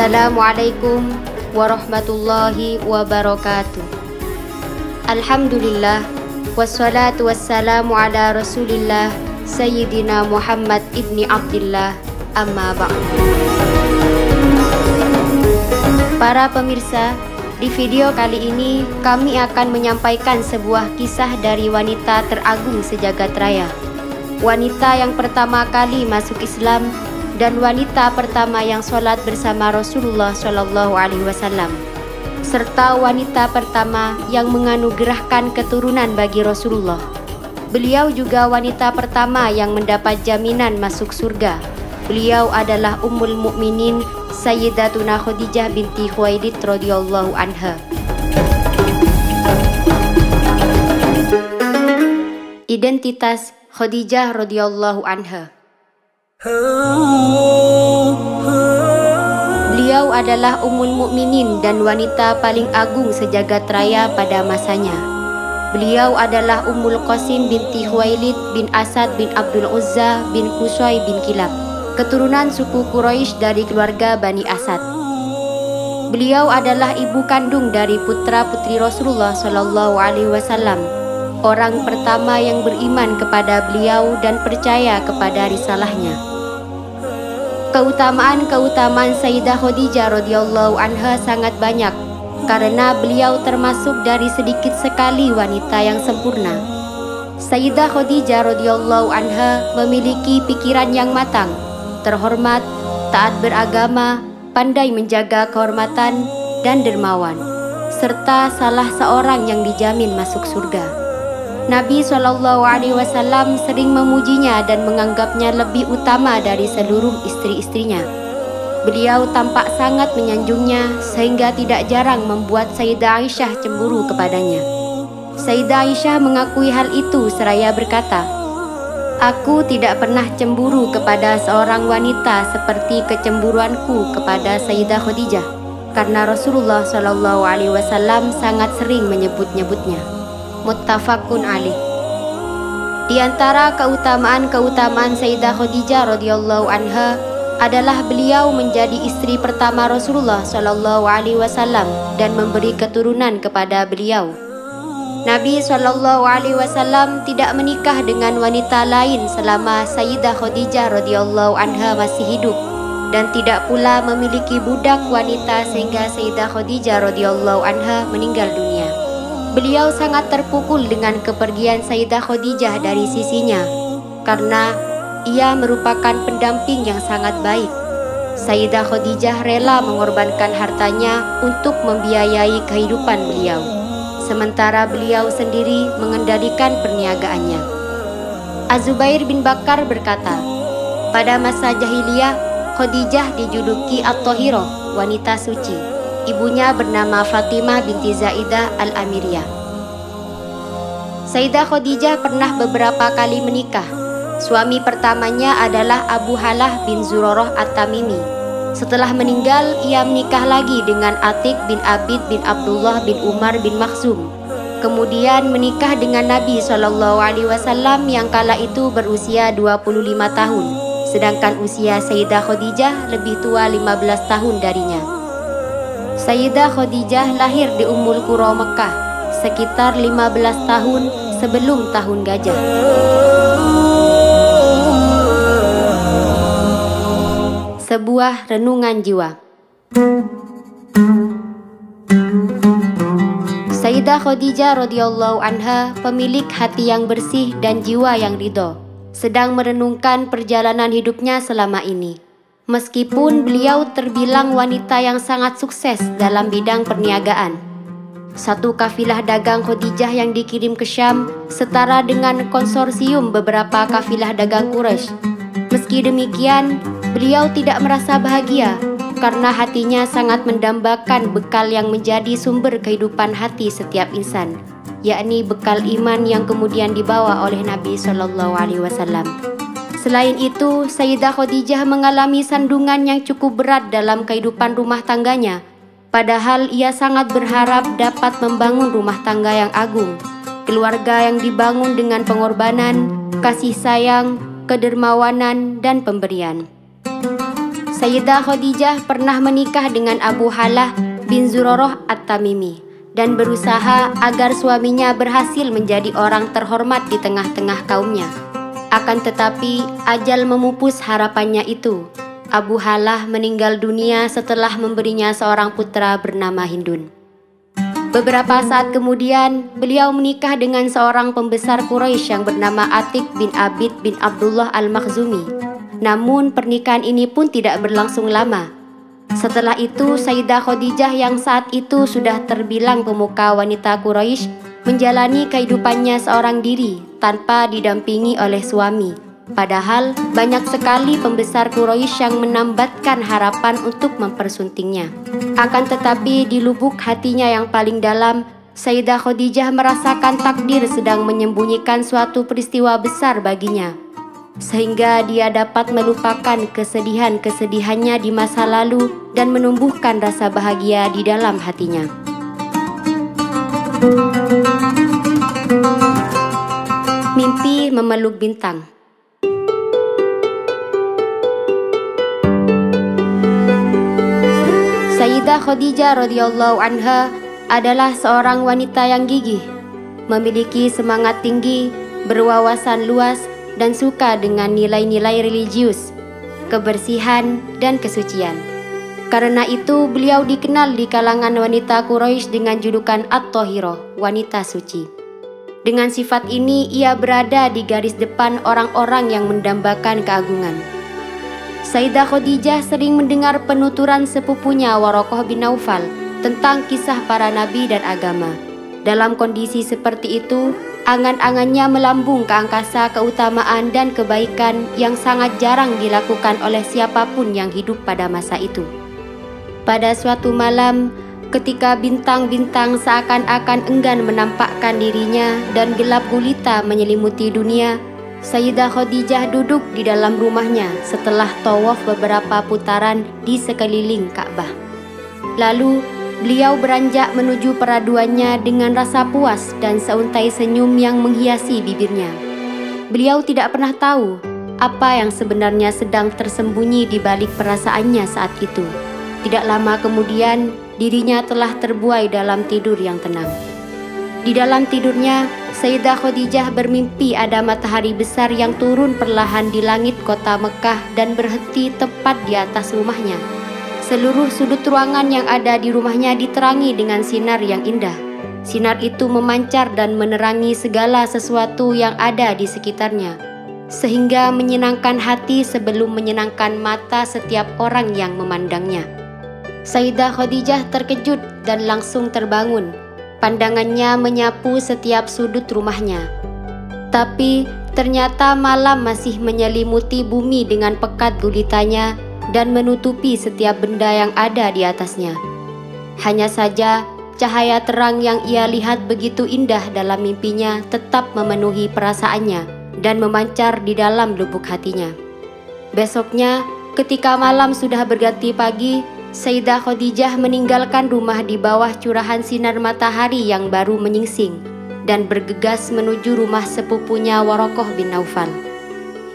Assalamualaikum warahmatullahi wabarakatuh. Alhamdulillah, wassalatu wassalamu ala rasulillah Sayyidina Muhammad ibni Abdillah, amma ba'd. Para pemirsa, di video kali ini kami akan menyampaikan sebuah kisah dari wanita teragung sejagat raya, wanita yang pertama kali masuk Islam dan wanita pertama yang sholat bersama Rasulullah SAW, serta wanita pertama yang menganugerahkan keturunan bagi Rasulullah. Beliau juga wanita pertama yang mendapat jaminan masuk surga. Beliau adalah Ummul Mukminin Sayyidatuna Khadijah binti Khuwailid radhiyallahu anha. Identitas Khadijah radhiyallahu anha. Beliau adalah Ummul Mukminin dan wanita paling agung sejagat raya pada masanya. Beliau adalah Ummul Qasim binti Khuwailid bin Asad bin Abdul Uzza bin Qusay bin Kilab, keturunan suku Quraisy dari keluarga Bani Asad. Beliau adalah ibu kandung dari putra-putri Rasulullah SAW, orang pertama yang beriman kepada beliau dan percaya kepada risalahnya. Keutamaan-keutamaan Sayyidah Khadijah radhiyallahu anha sangat banyak karena beliau termasuk dari sedikit sekali wanita yang sempurna. Sayyidah Khadijah radhiyallahu anha memiliki pikiran yang matang, terhormat, taat beragama, pandai menjaga kehormatan dan dermawan, serta salah seorang yang dijamin masuk surga. Nabi SAW sering memujinya dan menganggapnya lebih utama dari seluruh istri-istrinya. Beliau tampak sangat menyanjungnya sehingga tidak jarang membuat Sayyidah Aisyah cemburu kepadanya. Sayyidah Aisyah mengakui hal itu seraya berkata, "Aku tidak pernah cemburu kepada seorang wanita seperti kecemburuanku kepada Sayyidah Khadijah, karena Rasulullah SAW sangat sering menyebut-nyebutnya." Muttafaqun alaih. Di antara keutamaan-keutamaan Sayyidah Khadijah radhiyallahu anha adalah beliau menjadi istri pertama Rasulullah SAW dan memberi keturunan kepada beliau. Nabi SAW tidak menikah dengan wanita lain selama Sayyidah Khadijah radhiyallahu anha masih hidup, dan tidak pula memiliki budak wanita sehingga Sayyidah Khadijah radhiyallahu anha meninggal dunia. Beliau sangat terpukul dengan kepergian Sayyidah Khadijah dari sisinya karena ia merupakan pendamping yang sangat baik. Sayyidah Khadijah rela mengorbankan hartanya untuk membiayai kehidupan beliau, sementara beliau sendiri mengendalikan perniagaannya. Az-Zubair bin Bakar berkata, pada masa jahiliyah, Khadijah dijuluki At-Thahirah, wanita suci. Ibunya bernama Fatimah binti Zaidah al-Amiriyah. Sayyidah Khadijah pernah beberapa kali menikah. Suami pertamanya adalah Abu Halah bin Zurarah At-Tamimi. Setelah meninggal, ia menikah lagi dengan Atik bin Abid bin Abdullah bin Umar bin Makhzum. Kemudian menikah dengan Nabi SAW yang kala itu berusia 25 tahun, sedangkan usia Sayyidah Khadijah lebih tua 15 tahun darinya. Sayyidah Khadijah lahir di Ummul Qura Mekah sekitar 15 tahun sebelum tahun gajah. Sebuah renungan jiwa. Sayyidah Khadijah radhiyallahu anha, pemilik hati yang bersih dan jiwa yang ridho, sedang merenungkan perjalanan hidupnya selama ini. Meskipun beliau terbilang wanita yang sangat sukses dalam bidang perniagaan. Satu kafilah dagang Khadijah yang dikirim ke Syam setara dengan konsorsium beberapa kafilah dagang Quraisy. Meski demikian, beliau tidak merasa bahagia karena hatinya sangat mendambakan bekal yang menjadi sumber kehidupan hati setiap insan, yakni bekal iman yang kemudian dibawa oleh Nabi SAW. Selain itu, Sayyidah Khadijah mengalami sandungan yang cukup berat dalam kehidupan rumah tangganya. Padahal ia sangat berharap dapat membangun rumah tangga yang agung, keluarga yang dibangun dengan pengorbanan, kasih sayang, kedermawanan, dan pemberian. Sayyidah Khadijah pernah menikah dengan Abu Halah bin Zurarah At-Tamimi dan berusaha agar suaminya berhasil menjadi orang terhormat di tengah-tengah kaumnya. Akan tetapi, ajal memupus harapannya itu. Abu Halah meninggal dunia setelah memberinya seorang putra bernama Hindun. Beberapa saat kemudian, beliau menikah dengan seorang pembesar Quraisy yang bernama Atik bin Abid bin Abdullah Al-Makhzumi. Namun, pernikahan ini pun tidak berlangsung lama. Setelah itu, Sayyidah Khadijah yang saat itu sudah terbilang pemuka wanita Quraisy menjalani kehidupannya seorang diri tanpa didampingi oleh suami. Padahal banyak sekali pembesar Quraisy yang menambatkan harapan untuk mempersuntingnya. Akan tetapi di lubuk hatinya yang paling dalam, Sayyidah Khadijah merasakan takdir sedang menyembunyikan suatu peristiwa besar baginya, sehingga dia dapat melupakan kesedihan-kesedihannya di masa lalu dan menumbuhkan rasa bahagia di dalam hatinya. Mimpi memeluk bintang. Sayyidah Khadijah radhiyallahu anha adalah seorang wanita yang gigih, memiliki semangat tinggi, berwawasan luas, dan suka dengan nilai-nilai religius, kebersihan, dan kesucian. Karena itu, beliau dikenal di kalangan wanita Quraisy dengan julukan At-Thahirah, wanita suci. Dengan sifat ini, ia berada di garis depan orang-orang yang mendambakan keagungan. Sayyidah Khadijah sering mendengar penuturan sepupunya Waraqah bin Naufal tentang kisah para nabi dan agama. Dalam kondisi seperti itu, angan-angannya melambung ke angkasa keutamaan dan kebaikan yang sangat jarang dilakukan oleh siapapun yang hidup pada masa itu. Pada suatu malam, ketika bintang-bintang seakan-akan enggan menampakkan dirinya dan gelap gulita menyelimuti dunia, Sayyidah Khadijah duduk di dalam rumahnya setelah tawaf beberapa putaran di sekeliling Ka'bah. Lalu, beliau beranjak menuju peraduannya dengan rasa puas dan seuntai senyum yang menghiasi bibirnya. Beliau tidak pernah tahu apa yang sebenarnya sedang tersembunyi di balik perasaannya saat itu. Tidak lama kemudian, dirinya telah terbuai dalam tidur yang tenang. Di dalam tidurnya, Sayyidah Khadijah bermimpi ada matahari besar yang turun perlahan di langit kota Mekah dan berhenti tepat di atas rumahnya. Seluruh sudut ruangan yang ada di rumahnya diterangi dengan sinar yang indah. Sinar itu memancar dan menerangi segala sesuatu yang ada di sekitarnya, sehingga menyenangkan hati sebelum menyenangkan mata setiap orang yang memandangnya. Sayyidah Khadijah terkejut dan langsung terbangun. Pandangannya menyapu setiap sudut rumahnya. Tapi ternyata malam masih menyelimuti bumi dengan pekat gulitanya dan menutupi setiap benda yang ada di atasnya. Hanya saja, cahaya terang yang ia lihat begitu indah dalam mimpinya tetap memenuhi perasaannya dan memancar di dalam lubuk hatinya. Besoknya, ketika malam sudah berganti pagi, Sayyidah Khadijah meninggalkan rumah di bawah curahan sinar matahari yang baru menyingsing dan bergegas menuju rumah sepupunya Waraqah bin Naufal.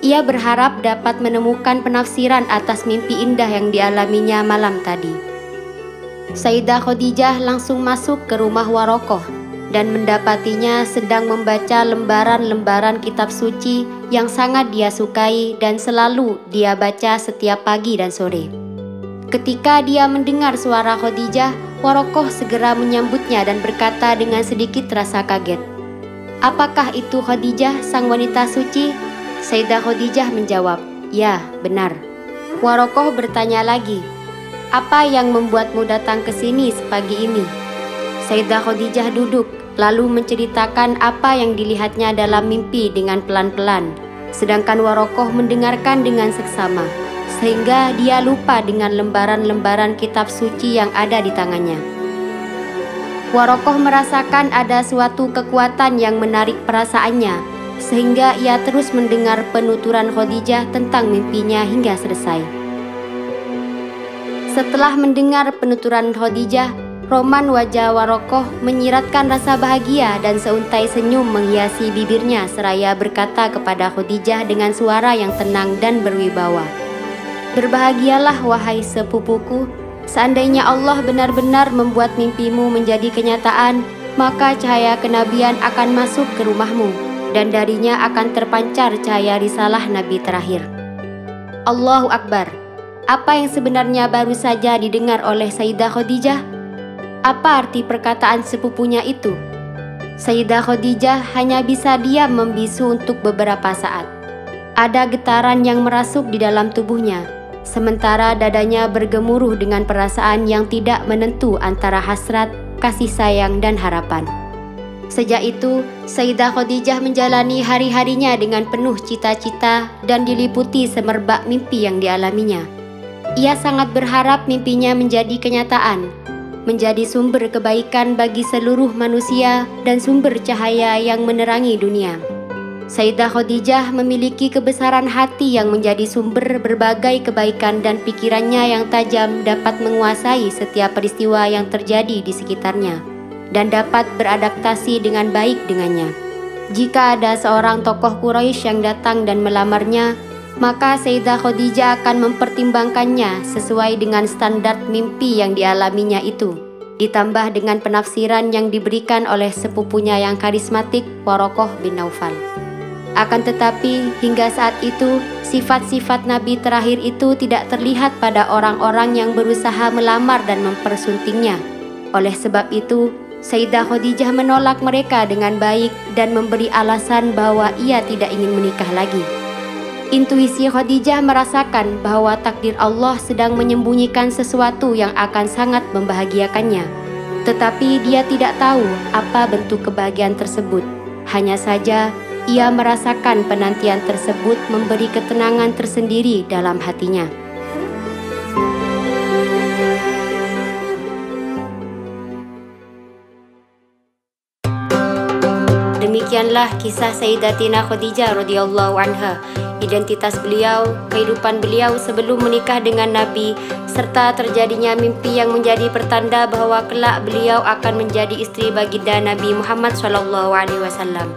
Ia berharap dapat menemukan penafsiran atas mimpi indah yang dialaminya malam tadi. Sayyidah Khadijah langsung masuk ke rumah Waraqah dan mendapatinya sedang membaca lembaran-lembaran kitab suci yang sangat dia sukai dan selalu dia baca setiap pagi dan sore. Ketika dia mendengar suara Khadijah, Waraqah segera menyambutnya dan berkata dengan sedikit rasa kaget, "Apakah itu Khadijah, sang wanita suci?" Sayyidah Khadijah menjawab, "Ya, benar." Waraqah bertanya lagi, "Apa yang membuatmu datang ke sini sepagi ini?" Sayyidah Khadijah duduk, lalu menceritakan apa yang dilihatnya dalam mimpi dengan pelan-pelan, sedangkan Waraqah mendengarkan dengan seksama, sehingga dia lupa dengan lembaran-lembaran kitab suci yang ada di tangannya. Waraqah merasakan ada suatu kekuatan yang menarik perasaannya, sehingga ia terus mendengar penuturan Khadijah tentang mimpinya hingga selesai. Setelah mendengar penuturan Khadijah, roman wajah Waraqah menyiratkan rasa bahagia dan seuntai senyum menghiasi bibirnya seraya berkata kepada Khadijah dengan suara yang tenang dan berwibawa, Berbahagialah wahai sepupuku, seandainya Allah benar-benar membuat mimpimu menjadi kenyataan, maka cahaya kenabian akan masuk ke rumahmu, dan darinya akan terpancar cahaya risalah Nabi terakhir. Allahu Akbar. Apa yang sebenarnya baru saja didengar oleh Sayyidah Khadijah? Apa arti perkataan sepupunya itu? Sayyidah Khadijah hanya bisa diam membisu untuk beberapa saat. Ada getaran yang merasuk di dalam tubuhnya, sementara dadanya bergemuruh dengan perasaan yang tidak menentu antara hasrat, kasih sayang, dan harapan. Sejak itu, Sayyidah Khadijah menjalani hari-harinya dengan penuh cita-cita dan diliputi semerbak mimpi yang dialaminya. Ia sangat berharap mimpinya menjadi kenyataan, menjadi sumber kebaikan bagi seluruh manusia dan sumber cahaya yang menerangi dunia. Sayyidah Khadijah memiliki kebesaran hati yang menjadi sumber berbagai kebaikan, dan pikirannya yang tajam dapat menguasai setiap peristiwa yang terjadi di sekitarnya dan dapat beradaptasi dengan baik dengannya. Jika ada seorang tokoh Quraisy yang datang dan melamarnya, maka Sayyidah Khadijah akan mempertimbangkannya sesuai dengan standar mimpi yang dialaminya itu, ditambah dengan penafsiran yang diberikan oleh sepupunya yang karismatik, Waraqah bin Naufal. Akan tetapi, hingga saat itu, sifat-sifat Nabi terakhir itu tidak terlihat pada orang-orang yang berusaha melamar dan mempersuntingnya. Oleh sebab itu, Sayyidah Khadijah menolak mereka dengan baik dan memberi alasan bahwa ia tidak ingin menikah lagi. Intuisi Khadijah merasakan bahwa takdir Allah sedang menyembunyikan sesuatu yang akan sangat membahagiakannya. Tetapi dia tidak tahu apa bentuk kebahagiaan tersebut. Hanya saja, ia merasakan penantian tersebut memberi ketenangan tersendiri dalam hatinya. Demikianlah kisah Sayyidatina Khadijah radhiyallahu anha, identitas beliau, kehidupan beliau sebelum menikah dengan Nabi, serta terjadinya mimpi yang menjadi pertanda bahwa kelak beliau akan menjadi istri baginda Nabi Muhammad SAW.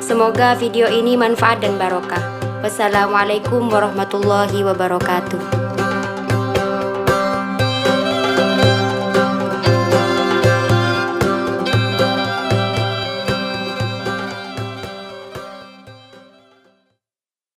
Semoga video ini manfaat dan barokah. Wassalamualaikum warahmatullahi wabarakatuh.